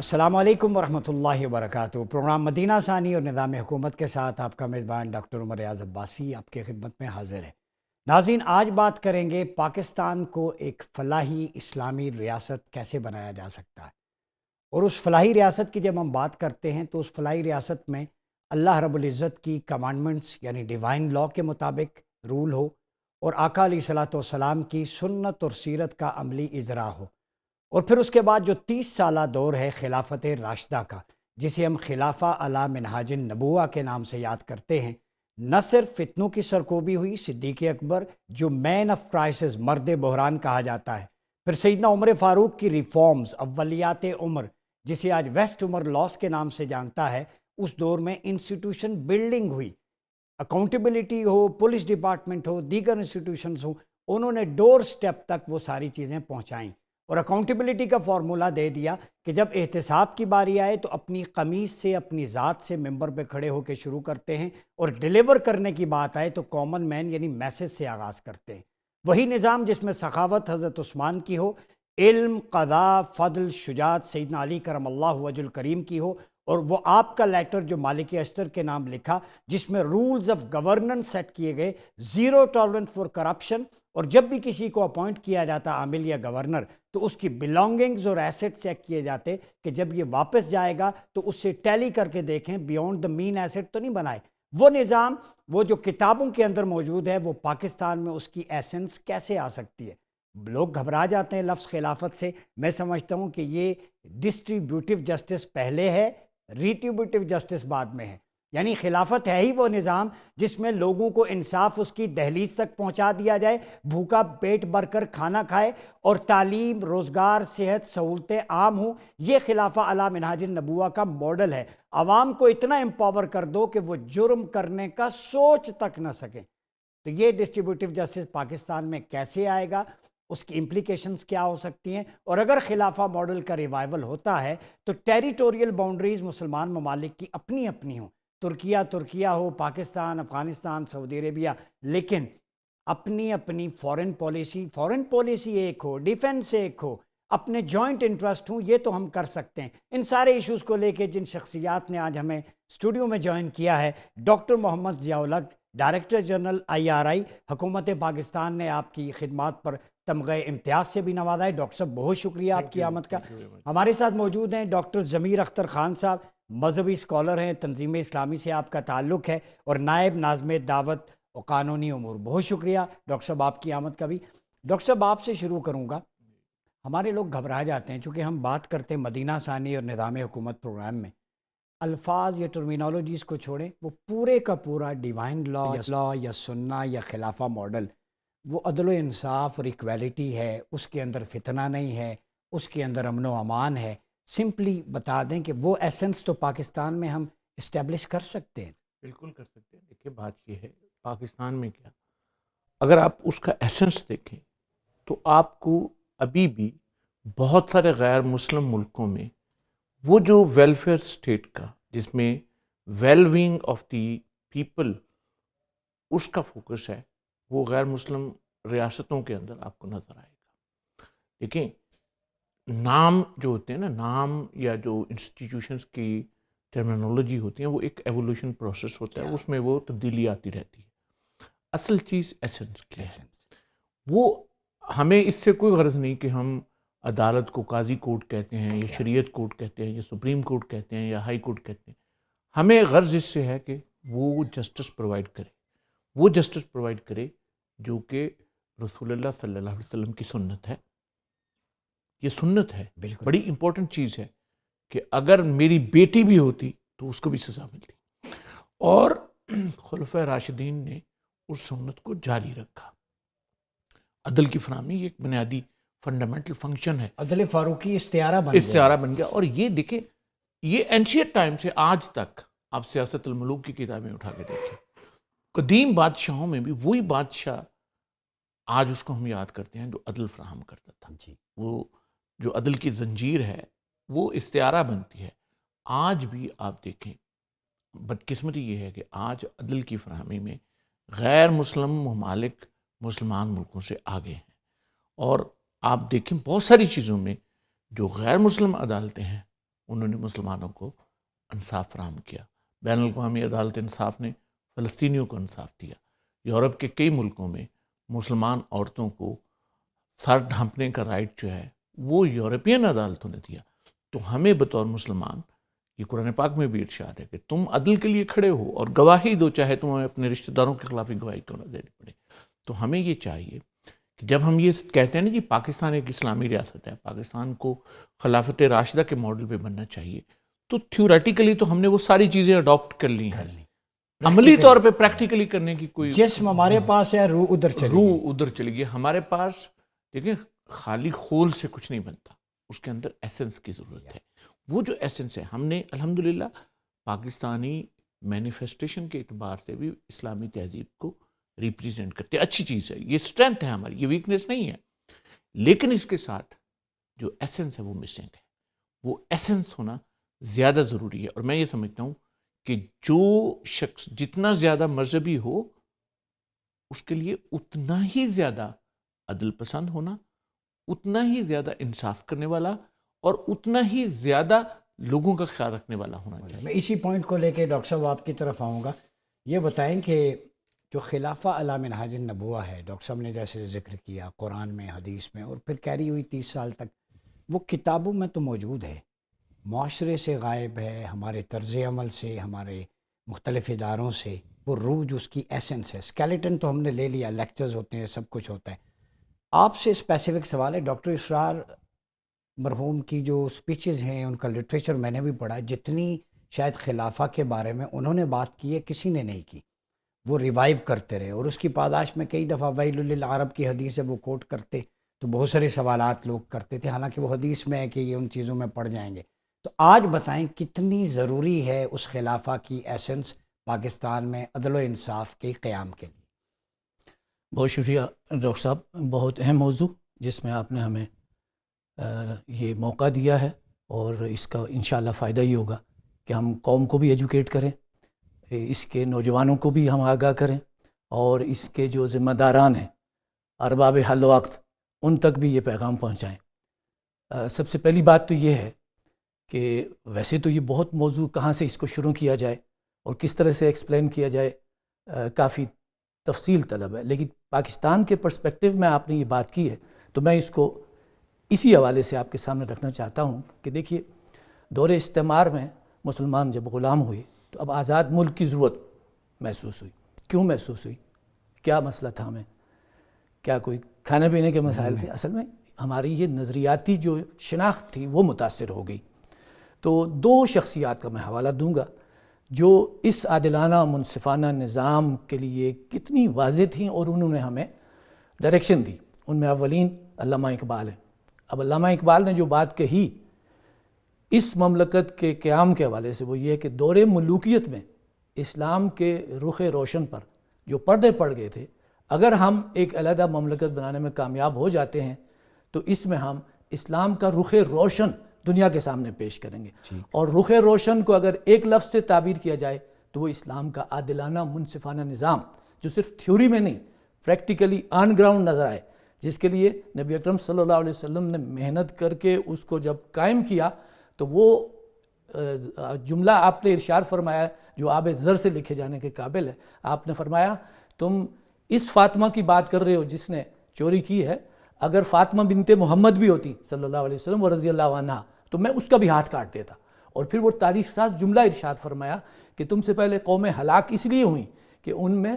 السلام علیکم ورحمۃ اللہ وبرکاتہ۔ پروگرام مدینہ ثانی اور نظام حکومت کے ساتھ آپ کا میزبان ڈاکٹر عمر ریاض عباسی آپ کی خدمت میں حاضر ہے۔ ناظرین، آج بات کریں گے پاکستان کو ایک فلاحی اسلامی ریاست کیسے بنایا جا سکتا ہے، اور اس فلاحی ریاست کی جب ہم بات کرتے ہیں تو اس فلاحی ریاست میں اللہ رب العزت کی کمانڈمنٹس یعنی ڈیوائن لاء کے مطابق رول ہو، اور آقا علیہ الصلوۃ والسلام کی سنت اور سیرت کا عملی اجرا ہو، اور پھر اس کے بعد جو 30 سالہ دور ہے خلافت راشدہ کا، جسے ہم خلافہ علی منہاج النبوہ کے نام سے یاد کرتے ہیں، نہ صرف فتنوں کی سرکوبی ہوئی، صدیق اکبر جو مین آف کرائسس، مرد بحران کہا جاتا ہے، پھر سیدنا عمر فاروق کی ریفارمز، اولیات عمر جسے آج ویسٹ عمر لاس کے نام سے جانتا ہے، اس دور میں انسٹیٹیوشن بلڈنگ ہوئی، اکاؤنٹیبلٹی ہو، پولیس ڈپارٹمنٹ ہو، دیگر انسٹیٹیوشنز ہوں، انہوں نے ڈور سٹیپ تک وہ ساری چیزیں پہنچائیں، اور اکاؤنٹیبلٹی کا فارمولہ دے دیا کہ جب احتساب کی باری آئے تو اپنی قمیص سے، اپنی ذات سے ممبر پہ کھڑے ہو کے شروع کرتے ہیں، اور ڈیلیور کرنے کی بات آئے تو کامن مین یعنی میسج سے آغاز کرتے ہیں۔ وہی نظام جس میں سخاوت حضرت عثمان کی ہو، علم، قضاء، فضل، شجاعت سیدنا علی کرم اللہ وجہ الکریم کی ہو، اور وہ آپ کا لیٹر جو مالک اشتر کے نام لکھا جس میں رولز آف گورننس سیٹ کیے گئے، زیرو ٹالرنس فار کرپشن، اور جب بھی کسی کو اپوائنٹ کیا جاتا عامل یا گورنر تو اس کی بلانگنگز اور ایسٹ چیک کیے جاتے کہ جب یہ واپس جائے گا تو اس سے ٹیلی کر کے دیکھیں بیونڈ دا مین ایسٹ تو نہیں بنائے۔ وہ نظام، وہ جو کتابوں کے اندر موجود ہے، وہ پاکستان میں اس کی ایسنس کیسے آ سکتی ہے؟ لوگ گھبرا جاتے ہیں لفظ خلافت سے۔ میں سمجھتا ہوں کہ یہ ڈسٹریبیوٹیو جسٹس پہلے ہے، ریٹریبیوٹیو جسٹس بعد میں ہے۔ یعنی خلافت ہے ہی وہ نظام جس میں لوگوں کو انصاف اس کی دہلیز تک پہنچا دیا جائے، بھوکا پیٹ بھر کر کھانا کھائے، اور تعلیم، روزگار، صحت، سہولتیں عام ہوں۔ یہ خلافہ علی منہاج النبوہ کا ماڈل ہے۔ عوام کو اتنا امپاور کر دو کہ وہ جرم کرنے کا سوچ تک نہ سکیں۔ تو یہ ڈسٹریبیوٹیو جسٹس پاکستان میں کیسے آئے گا، اس کی امپلیکیشنز کیا ہو سکتی ہیں، اور اگر خلافہ ماڈل کا ریوائول ہوتا ہے تو ٹیریٹوریل باؤنڈریز مسلمان ممالک کی اپنی اپنی ہوں، ترکیہ ہو، پاکستان، افغانستان، سعودی عربیہ، لیکن اپنی اپنی فورن پالیسی ایک ہو، ڈیفنس ایک ہو، اپنے جوائنٹ انٹرسٹ ہوں۔ یہ تو ہم کر سکتے ہیں۔ ان سارے ایشوز کو لے کے جن شخصیات نے آج ہمیں اسٹوڈیو میں جوائن کیا ہے، ڈاکٹر محمد ضیاء الحق، ڈائریکٹر جنرل IRI، حکومت پاکستان نے آپ کی خدمات پر تمغہ امتیاز سے بھی نوازا ہے۔ ڈاکٹر صاحب بہت شکریہ آپ کی آمد کا۔ ہمارے ساتھ موجود ہیں ڈاکٹر ضمیر اختر خان صاحب، مذہبی اسکالر ہیں، تنظیم اسلامی سے آپ کا تعلق ہے، اور نائب ناظم دعوت و قانونی امور۔ بہت شکریہ ڈاکٹر صاحب آپ کی آمد کا بھی۔ ڈاکٹر صاحب آپ سے شروع کروں گا۔ ہمارے لوگ گھبرا جاتے ہیں چونکہ ہم بات کرتے ہیں مدینہ ثانی اور نظام حکومت پروگرام میں، الفاظ یا ٹرمینالوجیز کو چھوڑیں، وہ پورے کا پورا ڈیوائن لا یا سنہ یا خلافہ ماڈل، وہ عدل و انصاف اور ایکویلٹی ہے، اس کے اندر فتنہ نہیں ہے، اس کے اندر امن و امان ہے۔ سمپلی بتا دیں کہ وہ ایسنس تو پاکستان میں ہم اسٹیبلش کر سکتے ہیں۔ بالکل کر سکتے ہیں۔ دیکھیں بات یہ ہے پاکستان میں کیا، اگر آپ اس کا ایسنس دیکھیں تو آپ کو ابھی بھی بہت سارے غیر مسلم ملکوں میں وہ جو ویلفیئر اسٹیٹ کا، جس میں well being of the people اس کا فوکس ہے، وہ غیر مسلم ریاستوں کے اندر آپ کو نظر آئے گا۔ دیکھیں نام جو ہوتے ہیں نا، نام یا جو انسٹیٹیوشنس کی ٹرمینالوجی ہوتی ہیں، وہ ایک ایوولوشن پروسیس ہوتا ہے، اس میں وہ تبدیلی آتی رہتی ہے۔ اصل چیز ایسنس کی ہے۔ وہ ہمیں اس سے کوئی غرض نہیں کہ ہم عدالت کو قاضی کورٹ کہتے ہیں یا شریعت کورٹ کہتے ہیں یا سپریم کورٹ کہتے ہیں یا ہائی کورٹ کہتے ہیں، ہمیں غرض اس سے ہے کہ وہ جسٹس پرووائڈ کرے، وہ جسٹس پرووائڈ کرے جو کہ رسول اللہ صلی اللہ علیہ وسلم کی سنت ہے۔ یہ سنت ہے، بڑی امپورٹنٹ چیز ہے کہ اگر میری بیٹی بھی ہوتی تو اس کو بھی سزا ملتی، اور خلفائے راشدین نے اس سنت کو جاری رکھا۔ عدل کی فراہمی یہ ایک بنیادی فنڈامنٹل فنکشن ہے، عدل فاروقی استعارہ بن گیا۔ اور یہ دیکھیں، یہ اینشینٹ ٹائم سے آج تک آپ سیاست الملوک کی کتابیں اٹھا کے دیکھیں، قدیم بادشاہوں میں بھی وہی بادشاہ آج اس کو ہم یاد کرتے ہیں جو عدل فراہم کرتا تھا۔ وہ جو عدل کی زنجیر ہے وہ استعارہ بنتی ہے۔ آج بھی آپ دیکھیں، بدقسمتی یہ ہے کہ آج عدل کی فراہمی میں غیر مسلم ممالک مسلمان ملکوں سے آگے ہیں، اور آپ دیکھیں بہت ساری چیزوں میں جو غیر مسلم عدالتیں ہیں انہوں نے مسلمانوں کو انصاف فراہم کیا. بین الاقوامی عدالت انصاف نے فلسطینیوں کو انصاف دیا. یورپ کے کئی ملکوں میں مسلمان عورتوں کو سر ڈھانپنے کا رائٹ جو ہے وہ یورپین عدالتوں نے دیا. تو ہمیں بطور مسلمان، یہ قرآن پاک میں بھی ارشاد ہے کہ تم عدل کے لیے کھڑے ہو اور گواہی دو، چاہے تمہیں اپنے رشتہ داروں کے خلاف ہی گواہی کیوں نہ دینی پڑے. تو ہمیں یہ چاہیے کہ جب ہم یہ کہتے ہیں نا کہ پاکستان ایک اسلامی ریاست ہے، پاکستان کو خلافت راشدہ کے ماڈل پہ بننا چاہیے، تو تھیوریٹیکلی تو ہم نے وہ ساری چیزیں اڈاپٹ کر لی ہیں. عملی طور پہ پریکٹیکلی کرنے کی کوئی جسم ہمارے پاس ہے، روح ادھر چلی گئی. ہمارے پاس دیکھیں خالی خول سے کچھ نہیں بنتا، اس کے اندر ایسنس کی ضرورت ہے. وہ جو ایسنس ہے ہم نے الحمدللہ پاکستانی مینیفیسٹیشن کے اعتبار سے بھی اسلامی تہذیب کو ریپریزنٹ کرتے ہیں. اچھی چیز ہے، یہ اسٹرینتھ ہے ہماری، یہ ویکنیس نہیں ہے. لیکن اس کے ساتھ جو ایسنس ہے وہ مسنگ ہے. وہ ایسنس ہونا زیادہ ضروری ہے. اور میں یہ سمجھتا ہوں کہ جو شخص جتنا زیادہ مذہبی ہو اس کے لیے اتنا ہی زیادہ عدل پسند ہونا، اتنا ہی زیادہ انصاف کرنے والا اور اتنا ہی زیادہ لوگوں کا خیال رکھنے والا ہونا چاہیے. میں اسی پوائنٹ کو لے کے ڈاکٹر صاحب آپ کی طرف آؤں گا. یہ بتائیں کہ جو خلافہ علی منہاج النبوہ ہے، ڈاکٹر صاحب نے جیسے ذکر کیا قرآن میں، حدیث میں، اور پھر کیری ہوئی 30 سال تک، وہ کتابوں میں تو موجود ہے، معاشرے سے غائب ہے، ہمارے طرز عمل سے، ہمارے مختلف اداروں سے. وہ روح جو اس کی ایسنس ہے، اسکیلیٹن تو ہم نے لے لیا، لیکچرز ہوتے ہیں، سب کچھ ہوتا ہے. آپ سے اسپیسیفک سوال ہے. ڈاکٹر اسرار مرحوم کی جو سپیچز ہیں، ان کا لٹریچر میں نے بھی پڑھا، جتنی شاید خلافہ کے بارے میں انہوں نے بات کی ہے کسی نے نہیں کی. وہ ریوائیو کرتے رہے، اور اس کی پاداش میں کئی دفعہ ویل للعرب کی حدیث ہے وہ کوٹ کرتے، تو بہت سارے سوالات لوگ کرتے تھے، حالانکہ وہ حدیث میں ہے کہ یہ ان چیزوں میں پڑ جائیں گے. تو آج بتائیں کتنی ضروری ہے اس خلافہ کی ایسنس پاکستان میں عدل و انصاف کے قیام کے لیے؟ بہت شکریہ ڈاکٹر صاحب، بہت اہم موضوع جس میں آپ نے ہمیں یہ موقع دیا ہے، اور اس کا انشاءاللہ فائدہ ہی ہوگا کہ ہم قوم کو بھی ایجوکیٹ کریں، اس کے نوجوانوں کو بھی ہم آگاہ کریں، اور اس کے جو ذمہ داران ہیں ارباب حل وقت ان تک بھی یہ پیغام پہنچائیں. سب سے پہلی بات تو یہ ہے کہ ویسے تو یہ بہت موضوع کہاں سے اس کو شروع کیا جائے اور کس طرح سے ایکسپلین کیا جائے کافی تفصیل طلب ہے، لیکن پاکستان کے پرسپیکٹیو میں آپ نے یہ بات کی ہے تو میں اس کو اسی حوالے سے آپ کے سامنے رکھنا چاہتا ہوں کہ دیکھیے، دور استعمار میں مسلمان جب غلام ہوئے تو اب آزاد ملک کی ضرورت محسوس ہوئی. کیوں محسوس ہوئی؟ کیا مسئلہ تھا ہمیں؟ کیا کوئی کھانے پینے کے مسائل تھے؟ اصل میں ہماری یہ نظریاتی جو شناخت تھی وہ متاثر ہو گئی. تو دو شخصیات کا میں حوالہ دوں گا جو اس عادلانہ منصفانہ نظام کے لیے کتنی واضح تھیں اور انہوں نے ہمیں ڈائریکشن دی. ان میں اولین علامہ اقبال ہیں. اب علامہ اقبال نے جو بات کہی اس مملکت کے قیام کے حوالے سے وہ یہ ہے کہ دور ملوکیت میں اسلام کے رخ روشن پر جو پردے پڑ گئے تھے، اگر ہم ایک علیحدہ مملکت بنانے میں کامیاب ہو جاتے ہیں تو اس میں ہم اسلام کا رخ روشن دنیا کے سامنے پیش کریں گے. اور رخ روشن کو اگر ایک لفظ سے تعبیر کیا جائے تو وہ اسلام کا عادلانہ منصفانہ نظام، جو صرف تھیوری میں نہیں پریکٹیکلی آن گراؤنڈ نظر آئے، جس کے لیے نبی اکرم صلی اللہ علیہ وسلم نے محنت کر کے اس کو جب قائم کیا تو وہ جملہ آپ نے ارشاد فرمایا جو آب زر سے لکھے جانے کے قابل ہے. آپ نے فرمایا تم اس فاطمہ کی بات کر رہے ہو جس نے چوری کی ہے، اگر فاطمہ بنت محمد بھی ہوتی صلی اللہ علیہ وسلم و رضی اللہ عنہ تو میں اس کا بھی ہاتھ کاٹ دیتا. اور پھر وہ تاریخ ساز جملہ ارشاد فرمایا کہ تم سے پہلے قومیں ہلاک اس لیے ہوئیں کہ ان میں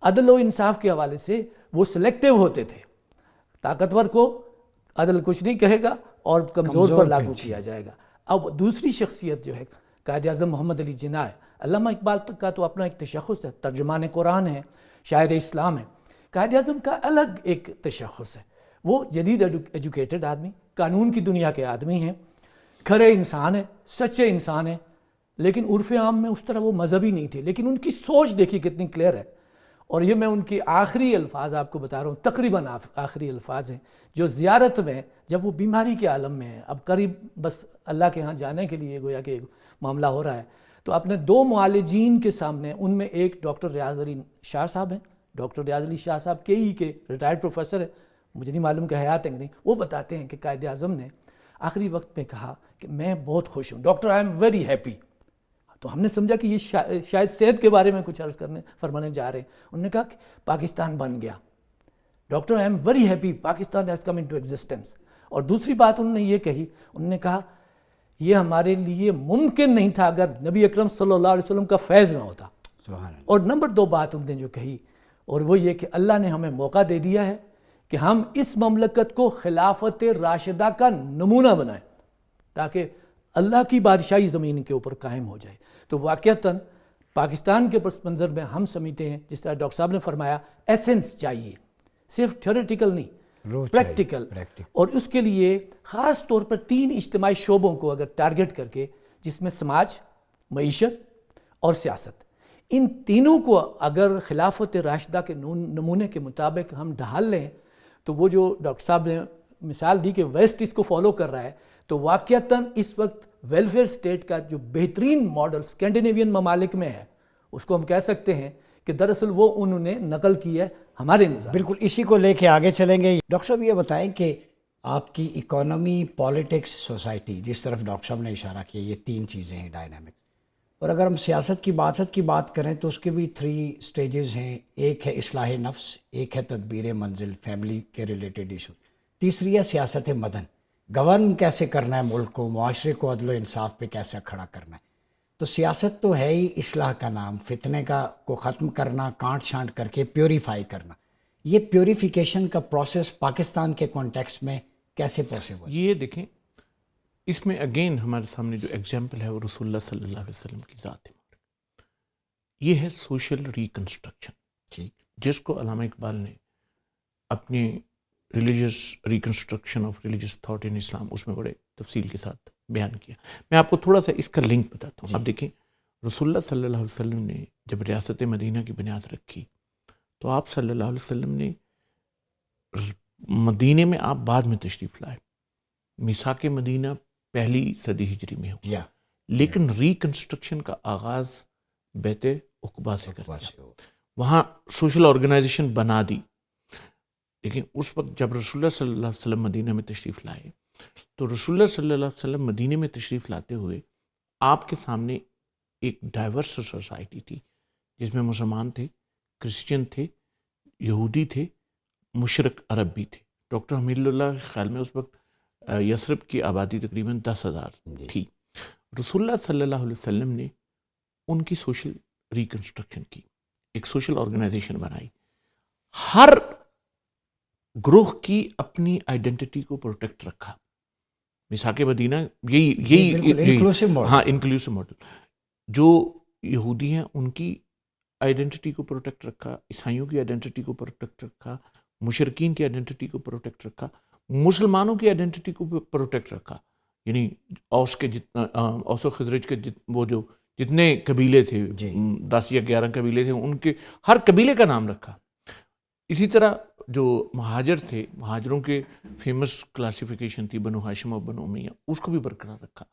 عدل و انصاف کے حوالے سے وہ سلیکٹیو ہوتے تھے. طاقتور کو عدل کچھ نہیں کہے گا اور کمزور پر لاگو کیا جائے گا. اب دوسری شخصیت جو ہے قائد اعظم محمد علی جناح ہے. علامہ اقبال کا تو اپنا ایک تشخص ہے، ترجمان قرآن ہے، شاعر اسلام ہے. قائد اعظم کا الگ ایک تشخص ہے، وہ جدید ایجوکیٹڈ آدمی، قانون کی دنیا کے آدمی ہیں، کھرے انسان ہیں، سچے انسان ہیں، لیکن عرف عام میں اس طرح وہ مذہبی نہیں تھے. لیکن ان کی سوچ دیکھیے کتنی کلیئر ہے. اور یہ میں ان کی آخری الفاظ آپ کو بتا رہا ہوں، تقریباً آخری الفاظ ہیں جو زیارت میں جب وہ بیماری کے عالم میں ہیں، اب قریب بس اللہ کے ہاں جانے کے لیے گویا کہ معاملہ ہو رہا ہے، تو اپنے دو معالجین کے سامنے، ان میں ایک ڈاکٹر ریاض علی شاہ صاحب ہیں. ڈاکٹر ریاض علی شاہ صاحب کے ریٹائرڈ پروفیسر ہیں، مجھے نہیں معلوم کہ حیات ہیں کہ نہیں. وہ بتاتے ہیں کہ قائد اعظم نے آخری وقت میں کہا کہ میں بہت خوش ہوں doctor, I am very happy. تو ہم نے سمجھا کہ یہ شاید صحت کے بارے میں کچھ عرض فرمانے جا رہے ہیں. انہوں نے کہا کہ پاکستان بن گیا. Doctor I am very happy, Pakistan has come into existence. اور دوسری بات انہوں نے یہ کہی، انہوں نے کہا یہ ہمارے لیے ممکن نہیں تھا اگر نبی اکرم صلی اللہ علیہ وسلم کا فیض نہ ہوتا. اور نمبر 2 بات انہوں نے جو کہی، اور وہ یہ کہ اللہ نے ہمیں موقع دے دیا ہے کہ ہم اس مملکت کو خلافت راشدہ کا نمونہ بنائیں تاکہ اللہ کی بادشاہی زمین کے اوپر قائم ہو جائے. تو واقعتاً پاکستان کے پس منظر میں ہم سمجھتے ہیں، جس طرح ڈاکٹر صاحب نے فرمایا، ایسنس چاہیے، صرف تھیوریٹیکل نہیں، پریکٹیکل. اور اس کے لیے خاص طور پر 3 اجتماعی شعبوں کو اگر ٹارگٹ کر کے، جس میں سماج، معیشت اور سیاست، ان تینوں کو اگر خلافت راشدہ کے نمونے کے مطابق ہم ڈھال لیں تو وہ جو ڈاکٹر صاحب نے مثال دی کہ ویسٹ اس کو فالو کر رہا ہے، تو واقعتاً اس وقت ویلفیئر سٹیٹ کا جو بہترین ماڈل اسکینڈینیوین ممالک میں ہے، اس کو ہم کہہ سکتے ہیں کہ دراصل وہ انہوں نے نقل کی ہے ہمارے نظام. بالکل اسی کو لے کے آگے چلیں گے. ڈاکٹر صاحب یہ بتائیں کہ آپ کی اکانومی، پالیٹکس، سوسائٹی، جس طرف ڈاکٹر صاحب نے اشارہ کیا، یہ 3 چیزیں ہیں ڈائنامک. اور اگر ہم سیاست کی بات کریں تو اس کے بھی 3 سٹیجز ہیں. ایک ہے اصلاح نفس، ایک ہے تدبیر منزل، فیملی کے ریلیٹڈ ایشو، تیسری ہے سیاست مدن، گورن کیسے کرنا ہے ملک کو، معاشرے کو عدل و انصاف پہ کیسے کھڑا کرنا ہے. تو سیاست تو ہے ہی اصلاح کا نام، فتنے کو ختم کرنا، کانٹ چھانٹ کر کے پیوریفائی کرنا. یہ پیوریفیکیشن کا پروسیس پاکستان کے کانٹیکسٹ میں کیسے پاسبل؟ یہ دیکھیں، اس میں اگین ہمارے سامنے جو ایگزامپل ہے وہ رسول اللہ صلی اللہ علیہ وسلم کی ذات ہے. یہ ہے سوشل ریکنسٹرکشن، جس کو علامہ اقبال نے اپنی religious reconstruction of religious thought in Islam, اس میں بڑے تفصیل کے ساتھ بیان کیا. میں آپ کو تھوڑا سا اس کا لنک بتاتا ہوں. آپ دیکھیں، رسول اللہ صلی اللہ علیہ وسلم نے جب ریاست مدینہ کی بنیاد رکھی تو آپ صلی اللہ علیہ وسلم نے مدینے میں آپ بعد میں تشریف لائے. میثاق مدینہ 1 صدی ہجری میں ہوا، لیکن ریکنسٹرکشن کا آغاز بیت عقبہ سے کر دیا. وہاں سوشل آرگنائزیشن بنا دی. لیکن اس وقت جب رسول اللہ صلی اللہ علیہ وسلم مدینہ میں تشریف لائے تو رسول اللہ صلی اللہ علیہ وسلم مدینہ میں تشریف لاتے ہوئے آپ کے سامنے ایک ڈائیورس سوسائٹی تھی، جس میں مسلمان تھے، کرسچن تھے، یہودی تھے، مشرق عرب بھی تھے. ڈاکٹر حمید اللہ کے خیال میں اس وقت یثرب کی آبادی تقریباً 10,000 تھی. رسول اللہ صلی اللہ علیہ وسلم نے ان کی سوشل ریکنسٹرکشن کی، ایک سوشل آرگنائزیشن بنائی. ہر گروہ کی اپنی آئیڈینٹی کو پروٹیکٹ رکھا. میثاق مدینہ انکلوسیو ماڈل. جو یہودی ہیں ان کی آئیڈینٹی کو پروٹیکٹ رکھا، عیسائیوں کی آئیڈینٹی کو پروٹیکٹ رکھا، مشرکین کی آئیڈینٹی کو پروٹیکٹ رکھا، مسلمانوں کی آئیڈینٹی کو پروٹیکٹ رکھا. یعنی اوس و خزرج کے وہ جو جتنے قبیلے تھے، 10 یا 11 قبیلے تھے، ان کے ہر قبیلے کا نام رکھا. اسی طرح جو مہاجر تھے، مہاجروں کے فیمس کلاسیفیکیشن تھی بنو ہاشم اور بنو امیہ، اس کو بھی برقرار رکھا.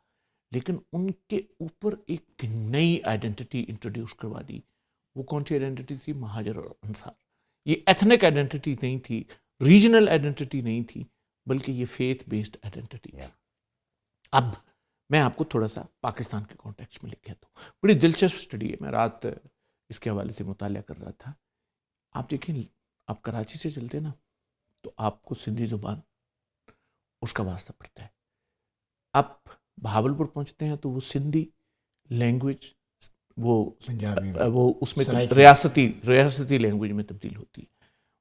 لیکن ان کے اوپر ایک نئی آئیڈینٹی انٹروڈیوس کروا دی. وہ کون سی آئیڈینٹی تھی؟ مہاجر اور انصار. یہ ایتھنک آئیڈینٹی نہیں تھی، ریجنل آئیڈینٹی نہیں تھی، بلکہ یہ فیتھ بیسڈ آئیڈینٹی تھی. اب میں آپ کو تھوڑا سا پاکستان کے کانٹیکسٹ میں لکھ کہتا ہوں. بڑی دلچسپ اسٹڈی ہے، میں رات اس کے حوالے سے مطالعہ کر رہا تھا. آپ دیکھیں، آپ کراچی سے چلتے نا تو آپ کو سندھی زبان اس کا واسطہ پڑتا ہے. آپ بہاولپور پہنچتے ہیں تو وہ سندھی لینگویج وہ اس میں ریاستی لینگویج میں تبدیل ہوتی ہے.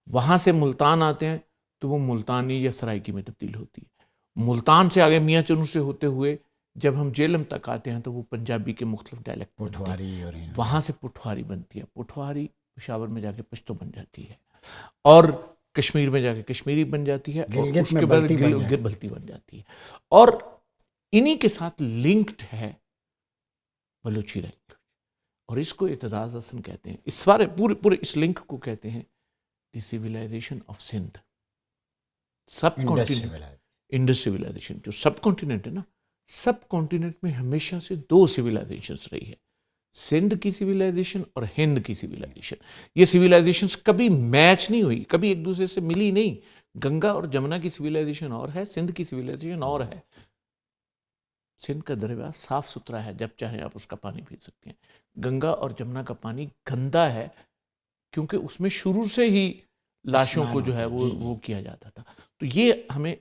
وہاں سے ملتان آتے ہیں تو وہ ملتانی یا سرائکی میں تبدیل ہوتی ہے. ملتان سے آگے میاں چنو سے ہوتے ہوئے جب ہم جیلم تک آتے ہیں تو وہ پنجابی کے مختلف ڈائلیکٹ پٹھواری، وہاں سے پٹھواری بنتی ہے. پٹھواری پشاور میں جا کے پشتو بن جاتی ہے، اور کشمیر میں جا کے کشمیری بن جاتی ہے، اور اس کے بعد بلتی بن جاتی ہے. اور انہی کے ساتھ لنکڈ ہے بلوچی لینگویج، اور اس کو اعتزاز حسن کہتے ہیں. اس سارے پورے اس لنک کو کہتے ہیں the civilization of Sindh. Subcontinent, Indus civilization. جو سب کانٹیننٹ ہے نا، سب کانٹیننٹ میں ہمیشہ سے 2 سویلائزیشنز رہی ہے، سندھ کی سویلائزیشن اور ہند کی سویلائزیشن. یہ سویلائزیشنز کبھی میچ نہیں ہوئی، کبھی ایک دوسرے سے ملی نہیں. گنگا اور جمنا کی سویلائزیشن اور ہے، سندھ کی سویلائزیشن اور ہے. سندھ کا دریا صاف ستھرا ہے، جب چاہیں آپ اس کا پانی پی سکتے ہیں. گنگا اور جمنا کا پانی گندا ہے کیونکہ اس میں شروع سے ہی لاشوں کو جو ہے وہ کیا جاتا تھا. تو یہ ہمیں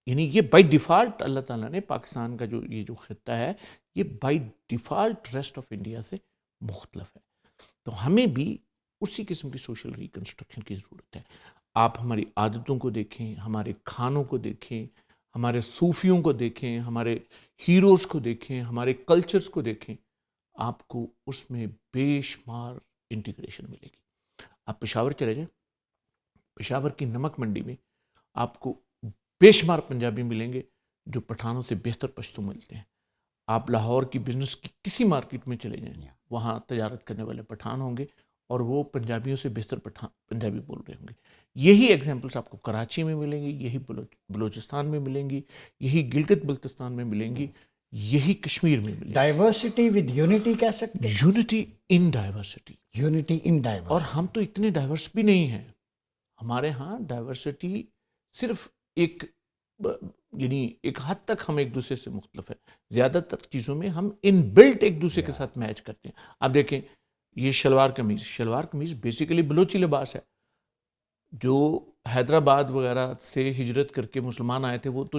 یعنی یہ بائی ڈیفالٹ اللہ تعالیٰ نے پاکستان کا یہ جو خطہ ہے یہ by default rest of India سے مختلف ہے. تو ہمیں بھی اسی قسم کی سوشل ریکنسٹرکشن کی ضرورت ہے. آپ ہماری عادتوں کو دیکھیں، ہمارے کھانوں کو دیکھیں، ہمارے صوفیوں کو دیکھیں، ہمارے ہیروز کو دیکھیں، ہمارے کلچرز کو دیکھیں، آپ کو اس میں بے شمار انٹیگریشن ملے گی. آپ پشاور چلے جائیں، پشاور کی نمک منڈی میں آپ کو بے شمار پنجابی ملیں گے جو پٹھانوں سے بہتر پشتو ملتے ہیں. آپ لاہور کی بزنس کی کسی مارکیٹ میں چلے جائیں، وہاں تجارت کرنے والے پٹھان ہوں گے اور وہ پنجابیوں سے بہتر پنجابی بول رہے ہوں گے. یہی ایگزامپلس آپ کو کراچی میں ملیں گی، یہی بلوچستان میں ملیں گی، یہی گلگت بلتستان میں ملیں گی، یہی کشمیر میں ملیں گی. ڈائیورسٹی ود یونٹی کہہ سکتے ہیں. یونٹی ان ڈائیورسٹی. یونٹی ان ڈائیورسٹی. اور ہم تو اتنے ڈائیورس بھی نہیں ہیں. ہمارے ہاں ڈائیورسٹی صرف ایک یعنی ایک حد تک ہم ایک دوسرے سے مختلف ہے. زیادہ تر چیزوں میں ہم ان بلٹ ایک دوسرے کے ساتھ میچ کرتے ہیں. آپ دیکھیں یہ شلوار قمیض بیسیکلی بلوچی لباس ہے. جو حیدرآباد وغیرہ سے ہجرت کر کے مسلمان آئے تھے وہ تو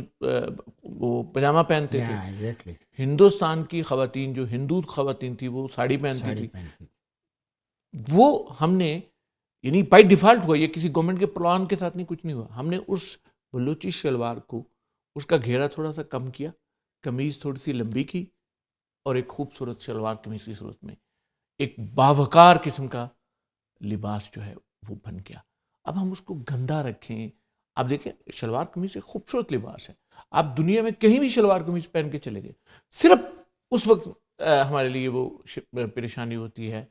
وہ پاجامہ پہنتے تھے. ہندوستان کی خواتین جو ہندو خواتین تھی وہ ساڑی پہنتی تھی. وہ ہم نے یعنی بائی ڈیفالٹ ہوا، یہ کسی گورنمنٹ کے پلان کے ساتھ نہیں، کچھ نہیں ہوا. ہم نے اس بلوچی شلوار کو اس کا گھیرا تھوڑا سا کم کیا، قمیض تھوڑی سی لمبی کی اور ایک خوبصورت شلوار قمیض کی صورت میں ایک باوقار قسم کا لباس جو ہے وہ بن گیا. اب ہم اس کو گندا رکھیں. آپ دیکھیں شلوار قمیض ایک خوبصورت لباس ہے. آپ دنیا میں کہیں بھی شلوار قمیض پہن کے چلے گئے، صرف اس وقت ہمارے لیے وہ پریشانی ہوتی ہے،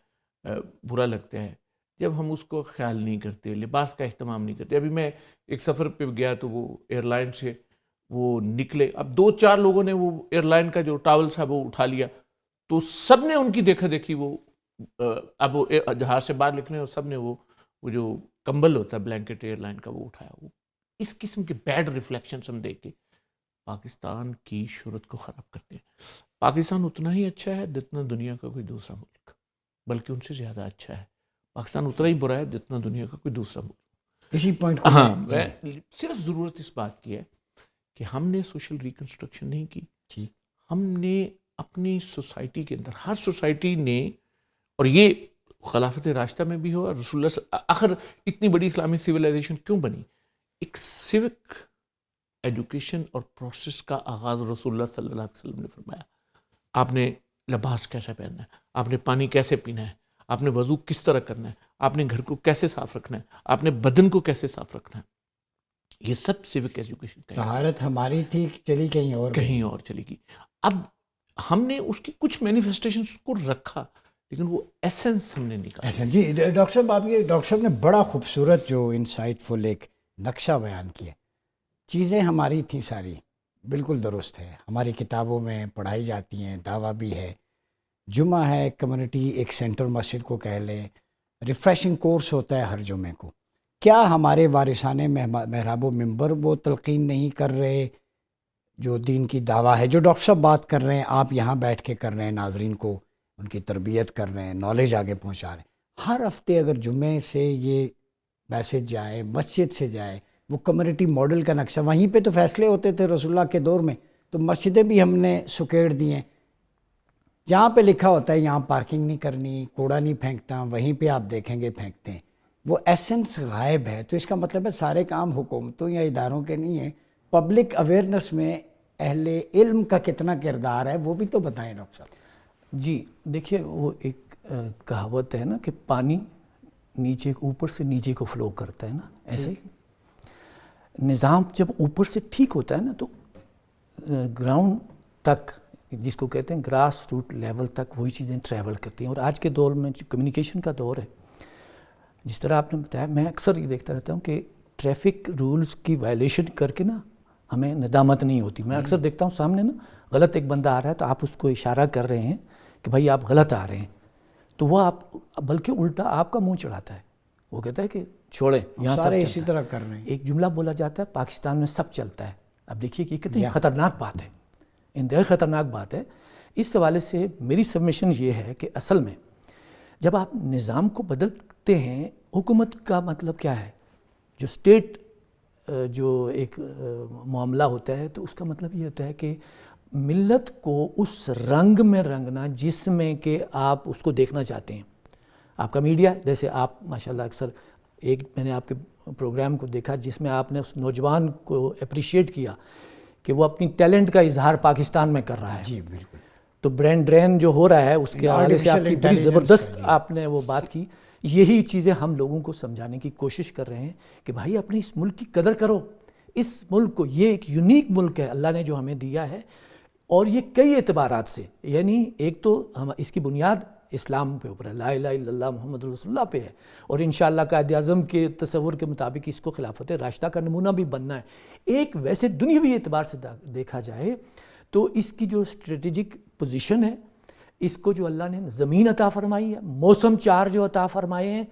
برا لگتا ہے جب ہم اس کو خیال نہیں کرتے، لباس کا اہتمام نہیں کرتے. ابھی میں ایک سفر پہ گیا تو وہ ایئر لائن سے وہ نکلے، اب 2-4 لوگوں نے وہ ایئر لائن کا جو ٹاول تھا وہ اٹھا لیا، تو سب نے ان کی دیکھا دیکھی وہ اب وہ جہاز سے باہر نکلے اور سب نے وہ جو کمبل ہوتا ہے بلینکٹ ایئر لائن کا وہ اٹھایا. وہ اس قسم کے بیڈ ریفلیکشنز ہم دیکھ کے پاکستان کی شہرت کو خراب کرتے ہیں. پاکستان اتنا ہی اچھا ہے جتنا دنیا کا کوئی دوسرا ملک، بلکہ ان سے زیادہ اچھا ہے. پاکستان اتنا ہی برا ہے جتنا دنیا کا کوئی دوسرا ملک. اسی پوائنٹ ہاں صرف ضرورت اس بات کی ہے کہ ہم نے سوشل ریکنسٹرکشن نہیں کی. ہم نے اپنی سوسائٹی کے اندر، ہر سوسائٹی نے، اور یہ خلافت راشدہ میں بھی ہوا، رسول اللہ آخر اتنی بڑی اسلامی سویلائزیشن کیوں بنی؟ ایک سیوک ایجوکیشن اور پروسیس کا آغاز رسول اللہ صلی اللہ علیہ وسلم نے فرمایا. آپ نے لباس کیسا پہننا ہے، آپ نے پانی کیسے پینا ہے، آپ نے وضو کس طرح کرنا ہے، آپ نے گھر کو کیسے صاف رکھنا ہے، آپ نے بدن کو کیسے صاف رکھنا ہے. یہ سب سیوک ایجوکیشن کا طہارت ہماری تھی چلی کہیں اور چلی گئی. اب ہم نے اس کی کچھ مینیفیسٹیشنز کو رکھا لیکن وہ ایسنس ہم نے نکالا. جی ڈاکٹر صاحب، آپ یہ ڈاکٹر صاحب نے بڑا خوبصورت جو انسائٹ فل ایک نقشہ بیان کیا. چیزیں ہماری تھیں ساری بالکل درست ہے، ہماری کتابوں میں پڑھائی جاتی ہیں، دعویٰ بھی ہے، جمعہ ہے، کمیونٹی ایک سینٹر مسجد کو کہہ لیں، ریفریشنگ کورس ہوتا ہے ہر جمعے کو. کیا ہمارے وارثان محراب و منبر وہ تلقین نہیں کر رہے جو دین کی دعویٰ ہے، جو ڈاکٹر صاحب بات کر رہے ہیں، آپ یہاں بیٹھ کے کر رہے ہیں، ناظرین کو ان کی تربیت کر رہے ہیں، نالج آگے پہنچا رہے ہیں. ہر ہفتے اگر جمعے سے یہ میسج جائے، مسجد سے جائے، وہ کمیونٹی ماڈل کا نقشہ، وہیں پہ تو فیصلے ہوتے تھے رسول اللہ کے دور میں، تو مسجدیں بھی ہم نے سکیڑ دی ہیں. جہاں پہ لکھا ہوتا ہے یہاں پارکنگ نہیں کرنی، کوڑا نہیں پھینکتا، وہیں پہ آپ دیکھیں گے پھینکتے ہیں. وہ ایسنس غائب ہے. تو اس کا مطلب ہے سارے کام حکومتوں یا اداروں کے نہیں ہیں. پبلک اویئرنیس میں اہل علم کا کتنا کردار ہے وہ بھی تو بتائیں ڈاکٹر صاحب. جی دیکھیے، وہ ایک کہاوت ہے نا کہ پانی نیچے اوپر سے نیچے کو فلو کرتا ہے نا، ایسے نظام جب اوپر سے ٹھیک ہوتا ہے نا تو گراؤنڈ تک، جس کو کہتے ہیں گراس روٹ لیول تک، وہی چیزیں ٹریول کرتی ہیں. اور آج کے دور میں جو کمیونیکیشن کا دور ہے، جس طرح آپ نے بتایا، میں اکثر یہ دیکھتا رہتا ہوں کہ ٹریفک رولز کی وائلیشن کر کے نا ہمیں ندامت نہیں ہوتی. میں اکثر دیکھتا ہوں سامنے نا غلط ایک بندہ آ رہا ہے تو آپ اس کو اشارہ کر رہے ہیں کہ بھائی آپ غلط آ رہے ہیں، تو وہ آپ بلکہ الٹا آپ کا منہ چڑھاتا ہے. وہ کہتا ہے کہ چھوڑیں، یہاں سارے سب اسی طرح کر رہے ہیں. ایک جملہ بولا جاتا ہے پاکستان میں سب چلتا ہے. اب دیکھیے کہ یہ کتنی خطرناک بات ہے. انتہائی خطرناک بات ہے. اس حوالے سے میری سبمیشن یہ ہے کہ اصل میں جب آپ نظام کو بدلتے ہیں، حکومت کا مطلب کیا ہے؟ جو اسٹیٹ جو ایک معاملہ ہوتا ہے تو اس کا مطلب یہ ہوتا ہے کہ ملت کو اس رنگ میں رنگنا جس میں کہ آپ اس کو دیکھنا چاہتے ہیں. آپ کا میڈیا، جیسے آپ ماشاءاللہ اکثر میں نے آپ کے پروگرام کو دیکھا جس میں آپ نے اس نوجوان کو اپریشیٹ کیا کہ وہ اپنی ٹیلنٹ کا اظہار پاکستان میں کر رہا ہے. جی بالکل. تو برین ڈرین جو ہو رہا ہے اس کے حوالے سے آپ کی بڑی زبردست آپ نے وہ بات کی. یہی چیزیں ہم لوگوں کو سمجھانے کی کوشش کر رہے ہیں کہ بھائی اپنے اس ملک کی قدر کرو. اس ملک کو، یہ ایک یونیک ملک ہے اللہ نے جو ہمیں دیا ہے، اور یہ کئی اعتبارات سے، یعنی ایک تو اس کی بنیاد اسلام پہ اوپر ہے، لا الہ الا اللہ محمد رسول اللہ پہ ہے، اور انشاءاللہ قائد اعظم کے تصور کے مطابق اس کو خلافت راشدہ کا نمونہ بھی بننا ہے. ایک ویسے دنیاوی اعتبار سے دیکھا جائے تو اس کی جو اسٹریٹجک پوزیشن ہے، اس کو جو اللہ نے زمین عطا فرمائی ہے، موسم چار جو عطا فرمائے ہیں،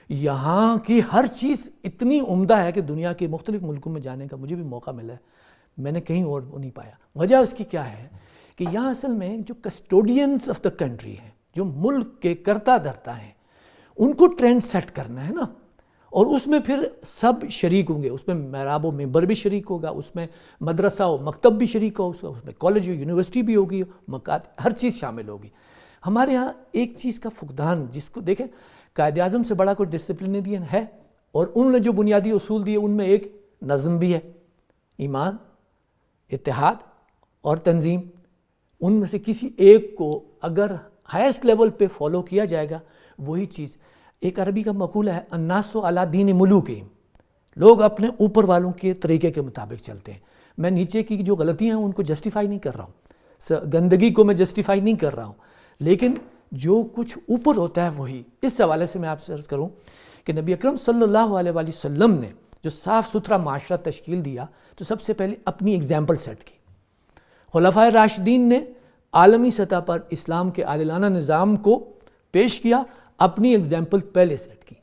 یہاں کی ہر چیز اتنی عمدہ ہے کہ دنیا کے مختلف ملکوں میں جانے کا مجھے بھی موقع ملا ہے، میں نے کہیں اور نہیں پایا. وجہ اس کی کیا ہے کہ یہاں اصل میں جو کسٹوڈینز آف دا کنٹری ہیں، جو ملک کے کرتا دھرتا ہیں، ان کو ٹرینڈ سیٹ کرنا ہے نا، اور اس میں پھر سب شریک ہوں گے. اس میں محراب و ممبر بھی شریک ہوگا، اس میں مدرسہ و مکتب بھی شریک ہوگا، اس میں کالج و یونیورسٹی بھی ہوگی، ہر چیز شامل ہوگی. ہمارے ہاں ایک چیز کا فقدان، جس کو دیکھیں قائد اعظم سے بڑا کوئی ڈسپلنرین ہے، اور انہوں نے جو بنیادی اصول دیے ان میں ایک نظم بھی ہے، ایمان، اتحاد اور تنظیم. ان میں سے کسی ایک کو اگر ہائیسٹ لیول پہ فالو کیا جائے گا، وہی چیز. ایک عربی کا مقولہ ہے، الناس علی دین ملوکہم، لوگ اپنے اوپر والوں کے طریقے کے مطابق چلتے ہیں. میں نیچے کی جو غلطیاں ہیں ان کو جسٹیفائی نہیں کر رہا ہوں، گندگی کو میں جسٹیفائی نہیں کر رہا ہوں، لیکن جو کچھ اوپر ہوتا ہے وہی. اس حوالے سے میں آپ سے عرض کروں کہ نبی اکرم صلی اللہ علیہ وآلہ وسلم نے جو صاف ستھرا معاشرہ تشکیل دیا تو سب سے پہلے اپنی اگزامپل سیٹ کی. خلفائے راشدین نے عالمی سطح پر اسلام کے عادلانہ نظام کو پیش کیا، اپنی اگزامپل پہلے سیٹ کی.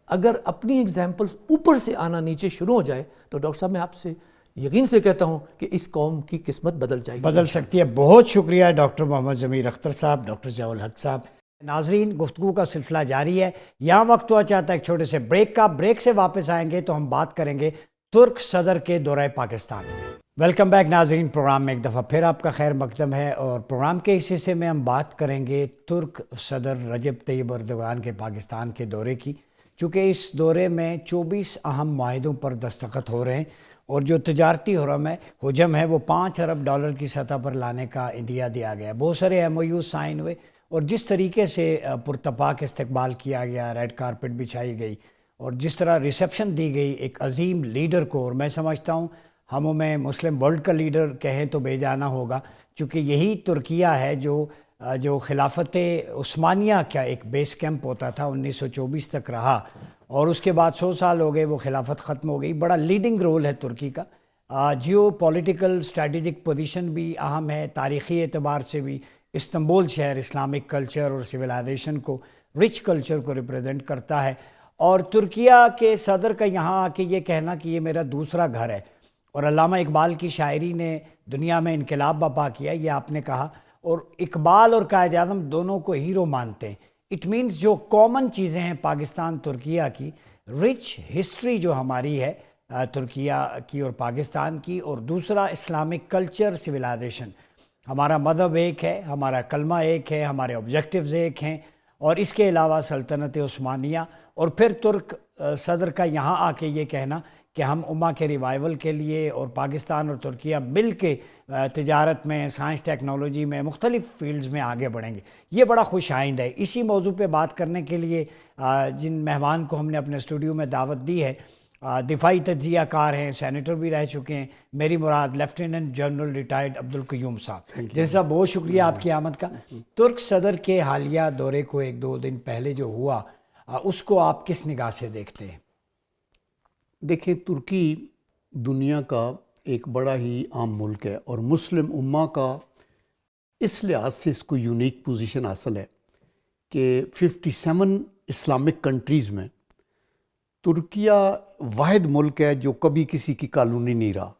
اگر اپنی اگزامپلز اوپر سے آنا نیچے شروع ہو جائے تو ڈاکٹر صاحب میں آپ سے یقین سے کہتا ہوں کہ اس قوم کی قسمت بدل جائے گی، بدل سکتی ہے. بہت شکریہ ڈاکٹر محمد ضمیر اختر صاحب، ڈاکٹر ضیاء الحق صاحب. ناظرین، گفتگو کا سلسلہ جاری ہے. یہاں وقت ہوا چاہتا ہے ایک چھوٹے سے بریک کا. بریک سے واپس آئیں گے تو ہم بات کریں گے ترک صدر کے دورہ پاکستان. ویلکم بیک ناظرین، پروگرام میں ایک دفعہ پھر آپ کا خیر مقدم ہے، اور پروگرام کے اس حصے میں ہم بات کریں گے ترک صدر رجب طیب ایردوان کے پاکستان کے دورے کی. چونکہ اس دورے میں 24 اہم معاہدوں پر دستخط ہو رہے ہیں، اور جو تجارتی حجم ہے وہ $5 ارب کی سطح پر لانے کا عندیہ دیا گیا. بہت سارے MOU سائن ہوئے، اور جس طریقے سے پرتپاک استقبال کیا گیا، ریڈ کارپٹ بچھائی گئی، اور جس طرح ریسیپشن دی گئی ایک عظیم لیڈر کو، اور میں سمجھتا ہوں ہم میں مسلم ورلڈ کا لیڈر کہیں تو بے جانا ہوگا، چونکہ یہی ترکیہ ہے جو خلافت عثمانیہ کا ایک بیس کیمپ ہوتا تھا، 1924 تک رہا، اور اس کے بعد 100 سال ہو گئے وہ خلافت ختم ہو گئی. بڑا لیڈنگ رول ہے ترکی کا. جیو پولیٹیکل اسٹریٹجک پوزیشن بھی اہم ہے، تاریخی اعتبار سے بھی. استنبول شہر اسلامک کلچر اور سویلائزیشن کو، رچ کلچر کو ریپریزنٹ کرتا ہے. اور ترکیہ کے صدر کا یہاں آ کے یہ کہنا کہ یہ میرا دوسرا گھر ہے، اور علامہ اقبال کی شاعری نے دنیا میں انقلاب برپا کیا، یہ آپ نے کہا. اور اقبال اور قائد اعظم دونوں کو ہیرو مانتے ہیں. اٹ مینس جو کامن چیزیں ہیں پاکستان ترکیہ کی، رچ ہسٹری جو ہماری ہے ترکیہ کی اور پاکستان کی، اور دوسرا اسلامک کلچر سویلائزیشن. ہمارا مذہب ایک ہے، ہمارا کلمہ ایک ہے، ہمارے آبجیکٹیوز ایک ہیں، اور اس کے علاوہ سلطنت عثمانیہ. اور پھر ترک صدر کا یہاں آ کے یہ کہنا کہ ہم امہ کے ریوائول کے لیے، اور پاکستان اور ترکیہ مل کے تجارت میں، سائنس ٹیکنالوجی میں، مختلف فیلڈز میں آگے بڑھیں گے، یہ بڑا خوش آئند ہے. اسی موضوع پہ بات کرنے کے لیے جن مہمان کو ہم نے اپنے اسٹوڈیو میں دعوت دی ہے، دفاعی تجزیہ کار ہیں، سینیٹر بھی رہ چکے ہیں، میری مراد لیفٹیننٹ جنرل ریٹائرڈ عبدالقیوم صاحب. جیسا بہت شکریہ آپ کی آمد کا. ترک صدر کے حالیہ دورے کو 1-2 دن پہلے جو ہوا، اس کو آپ کس نگاہ سے دیکھتے ہیں؟ دیکھیں، ترکی دنیا کا ایک بڑا ہی عام ملک ہے، اور مسلم امہ کا اس لحاظ سے اس کو یونیک پوزیشن حاصل ہے کہ 57 اسلامک کنٹریز میں ترکیہ واحد ملک ہے جو کبھی کسی کی کالونی نہیں رہا.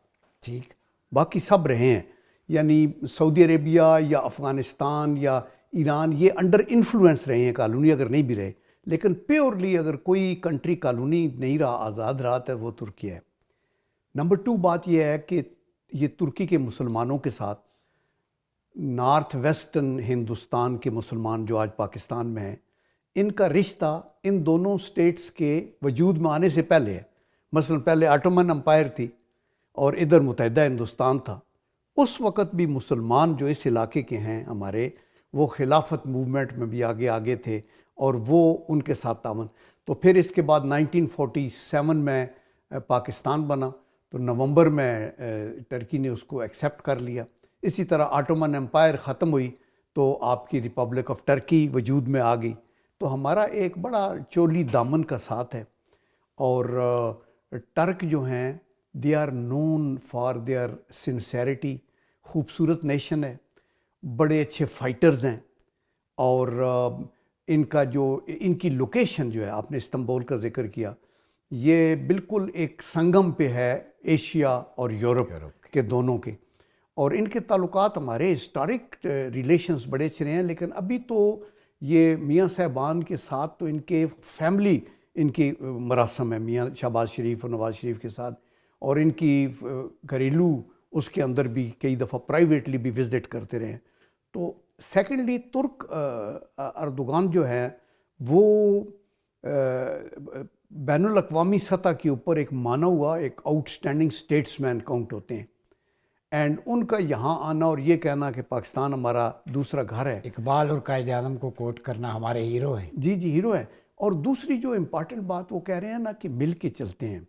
ٹھیک، باقی سب رہے ہیں. یعنی سعودی عربیہ یا افغانستان یا ایران یہ انڈر انفلوئنس رہے ہیں کالونی اگر نہیں بھی رہے، لیکن پیورلی اگر کوئی کنٹری کالونی نہیں رہا، آزاد رہا ہے، وہ ترکی ہے۔ نمبر 2 بات یہ ہے کہ یہ ترکی کے مسلمانوں کے ساتھ نارتھ ویسٹرن ہندوستان کے مسلمان جو آج پاکستان میں ہیں، ان کا رشتہ ان دونوں سٹیٹس کے وجود میں آنے سے پہلے ہے۔ مثلا پہلے آٹومن امپائر تھی اور ادھر متحدہ ہندوستان تھا، اس وقت بھی مسلمان جو اس علاقے کے ہیں ہمارے، وہ خلافت موومنٹ میں بھی آگے تھے اور وہ ان کے ساتھ تعاون۔ تو پھر اس کے بعد 1947 میں پاکستان بنا تو نومبر میں ٹرکی نے اس کو ایکسیپٹ کر لیا۔ اسی طرح آٹومن امپائر ختم ہوئی تو آپ کی ریپبلک آف ٹرکی وجود میں آ گئی۔ تو ہمارا ایک بڑا چولی دامن کا ساتھ ہے، اور ٹرک جو ہیں they are known for their sincerity, خوبصورت نیشن ہے، بڑے اچھے فائٹرز ہیں، اور ان کا ان کی لوکیشن جو ہے، آپ نے استنبول کا ذکر کیا، یہ بالکل ایک سنگم پہ ہے ایشیا اور یورپ کے دونوں کے، اور ان کے تعلقات ہمارے ہسٹورک ریلیشنز بڑے اچھے رہے ہیں۔ لیکن ابھی تو یہ میاں صاحبان کے ساتھ تو ان کے فیملی، ان کی مراسم ہے میاں شہباز شریف اور نواز شریف کے ساتھ، اور ان کی گھریلو اس کے اندر بھی کئی دفعہ پرائیویٹلی بھی وزٹ کرتے رہے ہیں۔ تو سیکنڈلی ترک اردوغان جو ہے وہ بین الاقوامی سطح کے اوپر ایک مانا ہوا ایک آؤٹ اسٹینڈنگ اسٹیٹس مین کاؤنٹ ہوتے ہیں، اینڈ ان کا یہاں آنا اور یہ کہنا کہ پاکستان ہمارا دوسرا گھر ہے، اقبال اور قائد اعظم کو کوٹ کرنا ہمارے ہیرو ہیں۔ جی ہیرو ہے۔ اور دوسری جو امپارٹنٹ بات وہ کہہ رہے ہیں نا کہ مل کے چلتے ہیں۔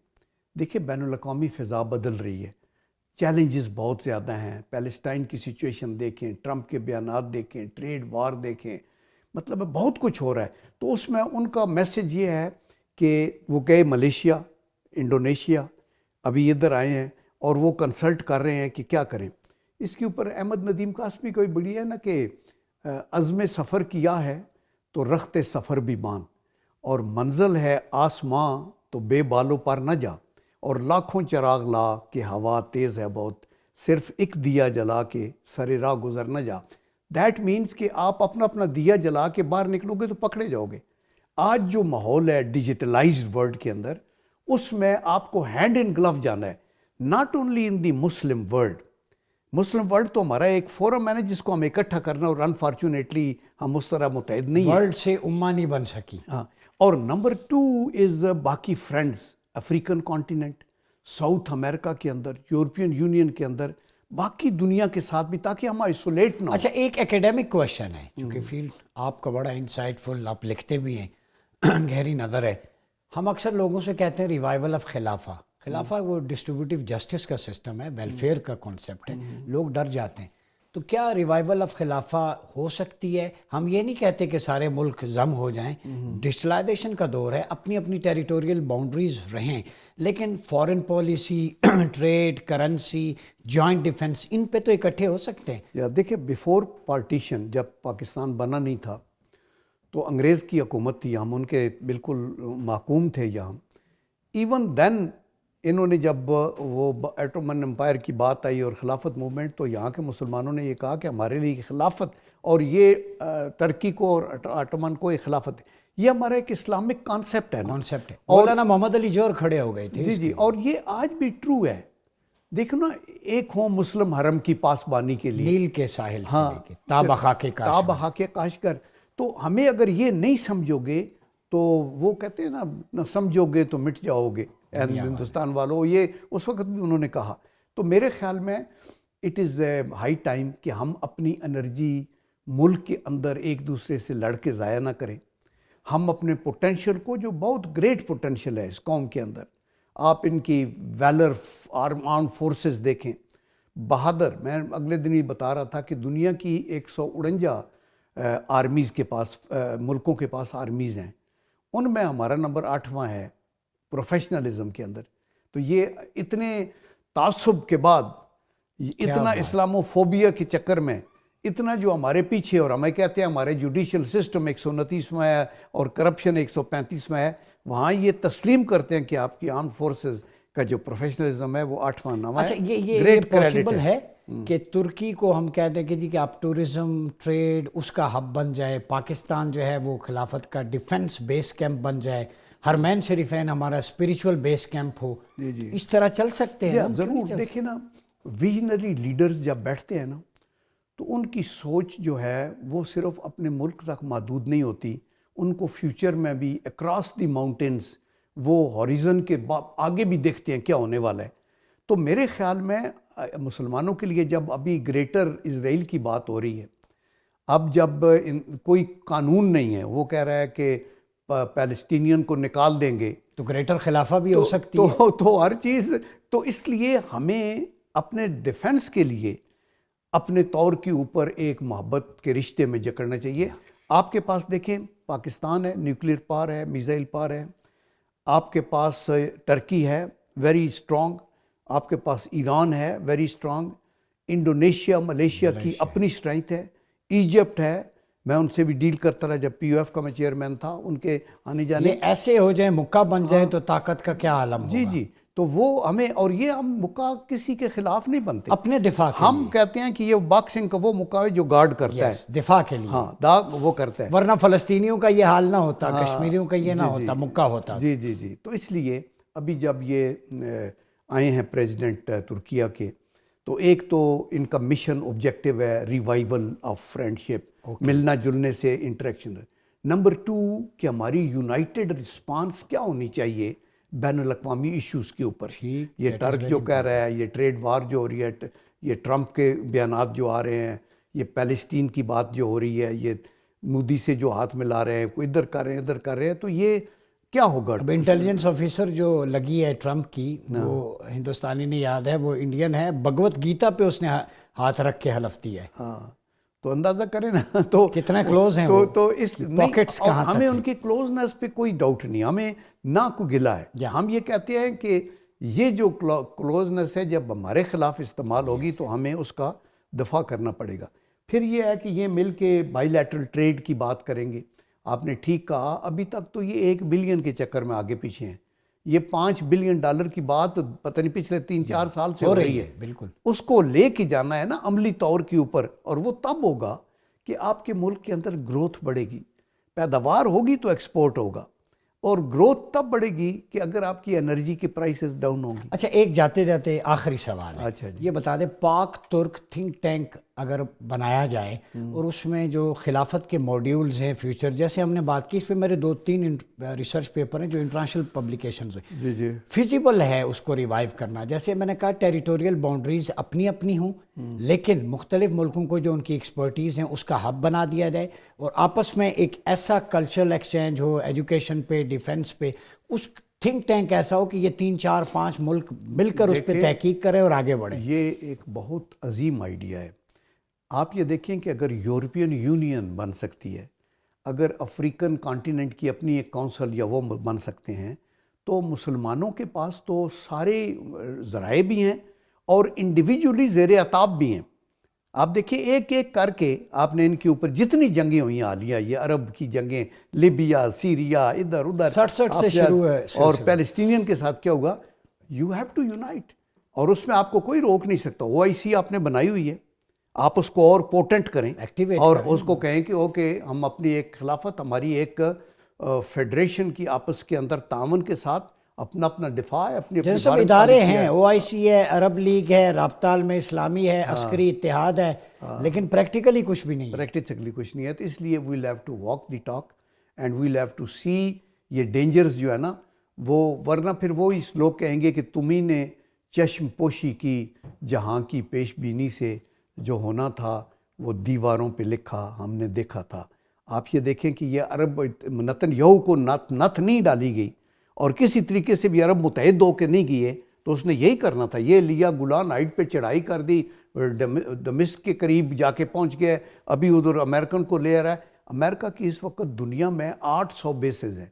دیکھیں بین الاقوامی فضا بدل رہی ہے، چیلنجز بہت زیادہ ہیں، پیلسٹائن کی سچویشن دیکھیں، ٹرمپ کے بیانات دیکھیں، ٹریڈ وار دیکھیں، مطلب بہت کچھ ہو رہا ہے۔ تو اس میں ان کا میسج یہ ہے کہ وہ گئے ملیشیا، انڈونیشیا، ابھی ادھر آئے ہیں اور وہ کنسلٹ کر رہے ہیں کہ کیا کریں۔ اس کے اوپر احمد ندیم قاسمی کوئی بڑی ہے نا کہ عزم سفر کیا ہے تو رخت سفر بھی باندھ، اور منزل ہے آسماں تو بے بالوں پر نہ جا، اور لاکھوں چراغ لا کہ ہوا تیز ہے بہت، صرف ایک دیا جلا کے سرے راہ گزر نہ جا۔ دیٹ مینس کہ آپ اپنا دیا جلا کے باہر نکلو گے تو پکڑے جاؤ گے۔ آج جو ماحول ہے ڈیجیٹلائزڈ ورلڈ کے اندر، اس میں آپ کو ہینڈ ان گلو جانا ہے، not only in the Muslim world. Muslim world تو ہمارا ایک فورم ہے نا جس کو ہم اکٹھا کرنا، اور انفارچونیٹلی ہم اس طرح متحد نہیں ہیں، ورلڈ سے امہ نہیں بن سکی۔ ہاں۔ اور نمبر 2 از باقی فرینڈز، افریقن کانٹیننٹ، ساؤتھ امریکہ کے اندر، یورپین یونین کے اندر، باقی دنیا کے ساتھ بھی، تاکہ ہم آئسولیٹ نہ ہوں۔ اچھا ایک ایکیڈیمک کویشچن ہے، چونکہ فیلڈ آپ کا بڑا انسائٹ فل، آپ لکھتے بھی ہیں، گہری نظر ہے۔ ہم اکثر لوگوں سے کہتے ہیں ریوائول آف خلافہ۔ خلافہ وہ ڈسٹریبیوٹیو جسٹس کا سسٹم ہے، ویلفیئر کا کانسیپٹ ہے، لوگ ڈر جاتے ہیں۔ تو کیا ریوائول آف خلافہ ہو سکتی ہے؟ ہم یہ نہیں کہتے کہ سارے ملک ضم ہو جائیں، ڈیجیٹلائزیشن کا دور ہے، اپنی اپنی ٹیریٹوریل باؤنڈریز رہیں، لیکن foreign policy, trade, currency, joint defence, ان پہ تو اکٹھے ہو سکتے ہیں۔ یا دیکھیں بیفور پارٹیشن جب پاکستان بنا نہیں تھا تو انگریز کی حکومت تھی، ہم ان کے بالکل محکوم تھے یہاں۔ ایون دین انہوں نے جب وہ ایٹومن امپائر کی بات آئی اور خلافت موومنٹ، تو یہاں کے مسلمانوں نے یہ کہا کہ ہمارے لیے خلافت، اور یہ ترکی کو اور آٹومن کو یہ خلافت، یہ ہمارا ایک اسلامک کانسیپٹ ہے۔ کانسیپٹ ہے۔ مولانا محمد علی جوہر کھڑے ہو گئے تھے۔ جی، اور یہ آج بھی ٹرو ہے۔ دیکھو نا، ایک ہوں مسلم حرم کی پاسبانی کے لیے، نیل کے ساحل سے لے کے تابخا کے کاشت، تابخا کے کاشتکار۔ تو ہمیں اگر یہ نہیں سمجھو گے تو وہ کہتے ہیں نا، نہ سمجھو گے تو مٹ جاؤ گے ہندوستان والوں، یہ اس وقت بھی انہوں نے کہا۔ تو میرے خیال میں it is a high time کہ ہم اپنی انرجی ملک کے اندر ایک دوسرے سے لڑ کے ضائع نہ کریں۔ ہم اپنے پوٹینشیل کو، جو بہت گریٹ پوٹینشیل ہے اس قوم کے اندر، آپ ان کی ویلر آرم فورسز دیکھیں، بہادر۔ میں اگلے دن ہی بتا رہا تھا کہ دنیا کی 149 آرمیز کے پاس، ملکوں کے پاس آرمیز ہیں، ان میں ہمارا نمبر 8واں ہے پروفیشنلزم کے اندر۔ تو یہ اتنے تعصب کے بعد، اتنا اسلامو فوبیا کے چکر میں، اتنا جو ہمارے پیچھے، اور ہمیں کہتے ہیں ہمارے جوڈیشل سسٹم 129واں ہے اور کرپشن 135واں ہے، وہاں یہ تسلیم کرتے ہیں کہ آپ کی آرم فورسز کا جو پروفیشنلزم ہے وہ 8واں 9واں ہے۔ اچھا یہ پاسبل ہے کہ ترکی کو ہم کہتے ہیں کہ جی کہ آپ ٹورزم ٹریڈ اس کا ہب بن جائے, پاکستان جو ہے وہ خلافت کا ڈیفنس بیس کیمپ بن جائے, حرمین شریفین ہمارا اسپریچول بیس کیمپ ہو, اس طرح چل سکتے ہیں. ضرور. دیکھیں نا, ویژنری لیڈرز جب بیٹھتے ہیں نا تو ان کی سوچ جو ہے وہ صرف اپنے ملک تک محدود نہیں ہوتی, ان کو فیوچر میں بھی اکراس دی ماؤنٹینز وہ ہاریزن کے آگے بھی دیکھتے ہیں کیا ہونے والا ہے. تو میرے خیال میں مسلمانوں کے لیے جب ابھی گریٹر اسرائیل کی بات ہو رہی ہے, اب جب کوئی قانون نہیں ہے, وہ کہہ رہا ہے کہ پیلسٹینین کو نکال دیں گے, تو گریٹر خلافہ بھی ہو سکتی ہے. تو ہر چیز, تو اس لیے ہمیں اپنے ڈیفنس کے لیے اپنے طور کے اوپر ایک محبت کے رشتے میں جکڑنا چاہیے. آپ کے پاس دیکھیں پاکستان ہے, نیوکلیئر پاور ہے, میزائل پاور ہے, آپ کے پاس ٹرکی ہے ویری اسٹرانگ, آپ کے پاس ایران ہے ویری اسٹرانگ, انڈونیشیا ملیشیا کی اپنی اسٹرینتھ ہے, ایجپٹ ہے, میں ان سے بھی ڈیل کرتا رہا جب پی او ایف کا میں چیئرمین تھا, ان کے آنے جانے. یہ ایسے ہو جائیں مکہ بن جائیں تو طاقت کا کیا عالم ہوگا. جی جی, تو وہ ہمیں, اور یہ ہم مکہ کسی کے خلاف نہیں بنتے, اپنے دفاع کے ہم کہتے ہیں کہ یہ باکسنگ کا وہ مکہ ہے جو گارڈ کرتا ہے, دفاع کے لیے. ہاں داغ وہ کرتا ہے, ورنہ فلسطینیوں کا یہ حال نہ ہوتا, کشمیریوں کا یہ نہ ہوتا, مکہ ہوتا. جی جی جی. تو اس لیے ابھی جب یہ آئے ہیں پریزیڈنٹ ترکیہ کے, تو ایک تو ان کا مشن آبجیکٹیو ہے ریوائول آف فرینڈشپ, ملنا جلنے سے انٹریکشن. نمبر 2 کہ ہماری یونائٹڈ رسپانس کیا ہونی چاہیے بین الاقوامی ایشوز کے اوپر. یہ ٹرک جو کہہ رہا ہے, یہ ٹریڈ وار جو ہو رہی ہے, یہ ٹرمپ کے بیانات جو آ رہے ہیں, یہ پیلسٹین کی بات جو ہو رہی ہے, یہ مودی سے جو ہاتھ ملا رہے ہیں, کوئی ادھر کر رہے ہیں ادھر کر رہے ہیں, تو یہ کیا ہوگا. اب انٹیلیجنس آفیسر جو لگی ہے ٹرمپ کی, وہ ہندوستانی نہیں یاد ہے, وہ انڈین ہے, بھگوت گیتا پہ اس نے ہاتھ رکھ کے حلف دیا ہے. ہاں, تو اندازہ کریں نا تو کتنا کلوز ہیں تو اس پاکٹس کہاں تک. ہمیں ان کی کلوزنس پہ کوئی ڈاؤٹ نہیں, ہمیں نہ کوئی گلا ہے. ہم یہ کہتے ہیں کہ یہ جو کلوزنس ہے جب ہمارے خلاف استعمال ہوگی تو ہمیں اس کا دفاع کرنا پڑے گا. پھر یہ ہے کہ یہ مل کے بائی لیٹرل ٹریڈ کی بات کریں گے. آپ نے ٹھیک کہا, ابھی تک تو یہ 1 بلین کے چکر میں آگے پیچھے ہیں. یہ $5 بلین کی بات پتہ نہیں پچھلے 3-4 سال سے ہو رہی ہے. بالکل اس کو لے کے جانا ہے نا عملی طور کے اوپر, اور وہ تب ہوگا کہ آپ کے ملک کے اندر گروتھ بڑھے گی, پیداوار ہوگی تو ایکسپورٹ ہوگا, اور گروتھ تب بڑھے گی کہ اگر آپ کی انرجی کی پرائسز ڈاؤن ہوں گی. اچھا, ایک جاتے جاتے آخری سوال ہے. اچھا جی, یہ بتا دیں, پاک ترک تھنک ٹینک اگر بنایا جائے اور اس میں جو خلافت کے موڈیولز ہیں فیوچر, جیسے ہم نے بات کی, اس پہ میرے 2-3 ریسرچ پیپر ہیں جو انٹرنیشنل پبلیکیشنز ہیں, جی جی, فیزیبل ہے اس کو ریوائیو کرنا. جیسے میں نے کہا ٹیریٹوریل باؤنڈریز اپنی اپنی ہوں, لیکن مختلف ملکوں کو جو ان کی ایکسپرٹیز ہیں اس کا ہب بنا دیا جائے, اور آپس میں ایک ایسا کلچرل ایکسچینج ہو, ایجوکیشن پہ, ڈیفنس پہ, اس تھنک ٹینک ایسا ہو کہ یہ 3-4-5 ملک مل کر اس پہ تحقیق کریں اور آگے بڑھیں. یہ ایک بہت عظیم آئیڈیا ہے. آپ یہ دیکھیں کہ اگر یورپین یونین بن سکتی ہے, اگر افریقن کانٹیننٹ کی اپنی ایک کونسل یا وہ بن سکتے ہیں, تو مسلمانوں کے پاس تو سارے ذرائع بھی ہیں اور انڈیویجولی زیر عتاب بھی ہیں. آپ دیکھیں ایک ایک کر کے آپ نے ان کے اوپر جتنی جنگیں ہوئی حالیہ, یہ عرب کی جنگیں, لیبیا, سیریا, ادھر ادھر 67 سے شروع ہے, اور پیلسٹینین کے ساتھ کیا ہوگا, یو ہیو ٹو یونائٹ, اور اس میں آپ کو کوئی روک نہیں سکتا. OIC آپ نے بنائی ہوئی ہے, آپ اس کو اور پوٹنٹ کریں اور اس کو کہیں کہ اوکے ہم اپنی ایک خلافت, ہماری ایک فیڈریشن کی آپس کے اندر تعاون کے ساتھ اپنا اپنا دفاع ہے, اپنی جیسے سب ادارے ہیں, OIC ہے, عرب لیگ ہے, رابطہ عالم اسلامی ہے, عسکری اتحاد ہے, لیکن پریکٹیکلی کچھ بھی نہیں ہے. پریکٹیکلی کچھ نہیں ہے. تو اس لیے we'll have to walk the talk and we'll have to see یہ ڈینجرز جو ہے نا وہ, ورنہ پھر وہی لوگ کہیں گے کہ تمہیں نے چشم پوشی کی جہاں کی پیش بینی سے, جو ہونا تھا وہ دیواروں پہ لکھا ہم نے دیکھا تھا. آپ یہ دیکھیں کہ یہ عرب نتن یہو کو نتھ نہیں ڈالی گئی, اور کسی طریقے سے بھی عرب متحد ہو کے نہیں گئے, تو اس نے یہی کرنا تھا. یہ لیا گولان ہائٹ پہ چڑھائی کر دی, دمشق کے قریب جا کے پہنچ گئے, ابھی ادھر امریکن کو لے رہا ہے. امریکہ کی اس وقت دنیا میں 800 بیسز ہیں,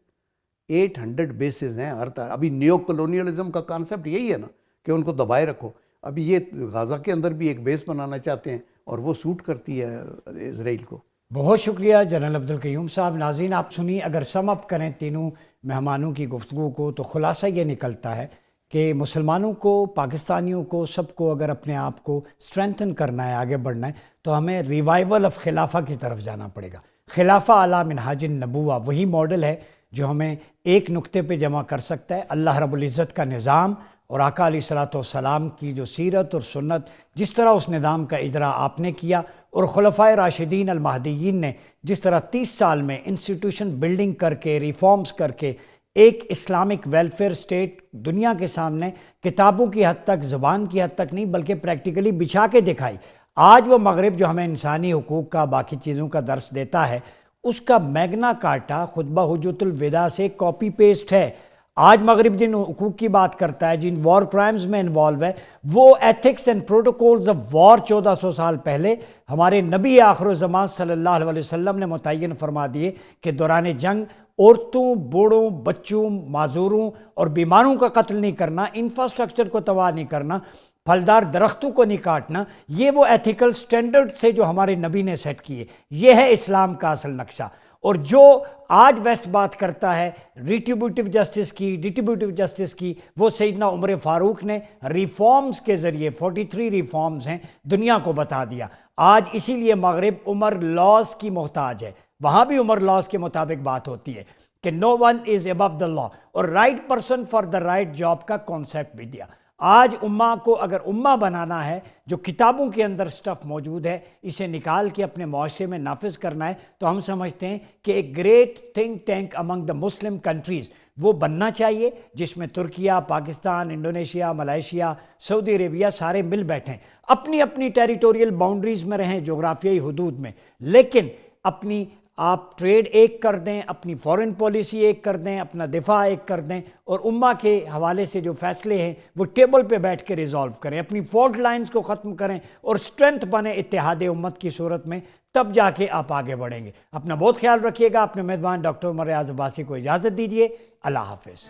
800 بیسز ہیں ہر طرح. ابھی نیو کلونیلزم کا کانسیپٹ یہی ہے نا کہ ان کو دبائے رکھو. ابھی یہ غازہ کے اندر بھی ایک بیس بنانا چاہتے ہیں, اور وہ سوٹ کرتی ہے اسرائیل کو. بہت شکریہ جنرل عبدالقیوم صاحب. ناظرین آپ سنی, اگر سم اپ کریں تینوں مہمانوں کی گفتگو کو, تو خلاصہ یہ نکلتا ہے کہ مسلمانوں کو، پاکستانیوں کو، سب کو اگر اپنے آپ کو اسٹرینتھن کرنا ہے، آگے بڑھنا ہے، تو ہمیں ریوائول آف خلافہ کی طرف جانا پڑے گا۔ خلافہ علی منہاج النبوہ وہی ماڈل ہے جو ہمیں ایک نقطے پہ جمع کر سکتا ہے۔ اللہ رب العزت کا نظام اور آقا علیہ الصلوۃ والسلام کی جو سیرت اور سنت، جس طرح اس نظام کا اجرا آپ نے کیا، اور خلفائے راشدین المہدیین نے جس طرح 30 سال میں انسٹیٹیوشن بلڈنگ کر کے، ریفارمز کر کے ایک اسلامک ویلفیئر سٹیٹ دنیا کے سامنے کتابوں کی حد تک، زبان کی حد تک نہیں بلکہ پریکٹیکلی بچھا کے دکھائی۔ آج وہ مغرب جو ہمیں انسانی حقوق کا، باقی چیزوں کا درس دیتا ہے، اس کا میگنا کارٹا خطبہ حجۃ الوداع سے کاپی پیسٹ ہے۔ آج مغرب جن حقوق کی بات کرتا ہے، جن وار کرائمز میں انوالو ہے، وہ ethics and protocols of war 1400 سال پہلے ہمارے نبی آخر الزمان صلی اللہ علیہ وسلم نے متعین فرما دیے کہ دوران جنگ عورتوں، بوڑھوں، بچوں، معذوروں اور بیماروں کا قتل نہیں کرنا، انفراسٹرکچر کو تباہ نہیں کرنا، پھلدار درختوں کو نہیں کاٹنا۔ یہ وہ ایتھیکل سٹینڈرڈ سے جو ہمارے نبی نے سیٹ کیے، یہ ہے اسلام کا اصل نقشہ۔ اور جو آج ویسٹ بات کرتا ہے ریٹریبیوٹیو جسٹس کی، ڈسٹریبیوٹیو جسٹس کی، وہ سیدنا عمر فاروق نے ریفارمز کے ذریعے 43 ریفارمز ہیں دنیا کو بتا دیا۔ آج اسی لیے مغرب عمر لاز کی محتاج ہے، وہاں بھی عمر لاز کے مطابق بات ہوتی ہے کہ نو ون از ابو دا لا، اور right person for the right job کا کانسیپٹ بھی دیا۔ آج امہ کو اگر امہ بنانا ہے، جو کتابوں کے اندر سٹف موجود ہے، اسے نکال کے اپنے معاشرے میں نافذ کرنا ہے، تو ہم سمجھتے ہیں کہ ایک گریٹ تھنک ٹینک امنگ دا مسلم کنٹریز وہ بننا چاہیے، جس میں ترکیہ، پاکستان، انڈونیشیا، ملائیشیا، سعودی عربیہ سارے مل بیٹھیں، اپنی اپنی ٹیریٹوریل باؤنڈریز میں رہیں، جغرافیائی حدود میں، لیکن اپنی آپ ٹریڈ ایک کر دیں، اپنی فورن پالیسی ایک کر دیں، اپنا دفاع ایک کر دیں، اور امہ کے حوالے سے جو فیصلے ہیں وہ ٹیبل پہ بیٹھ کے ریزالو کریں، اپنی فالٹ لائنز کو ختم کریں اور سٹرنتھ بنے اتحاد امت کی صورت میں، تب جا کے آپ آگے بڑھیں گے۔ اپنا بہت خیال رکھیے گا۔ اپنے میزبان ڈاکٹر عمر ریاض عباسی کو اجازت دیجیے۔ اللہ حافظ۔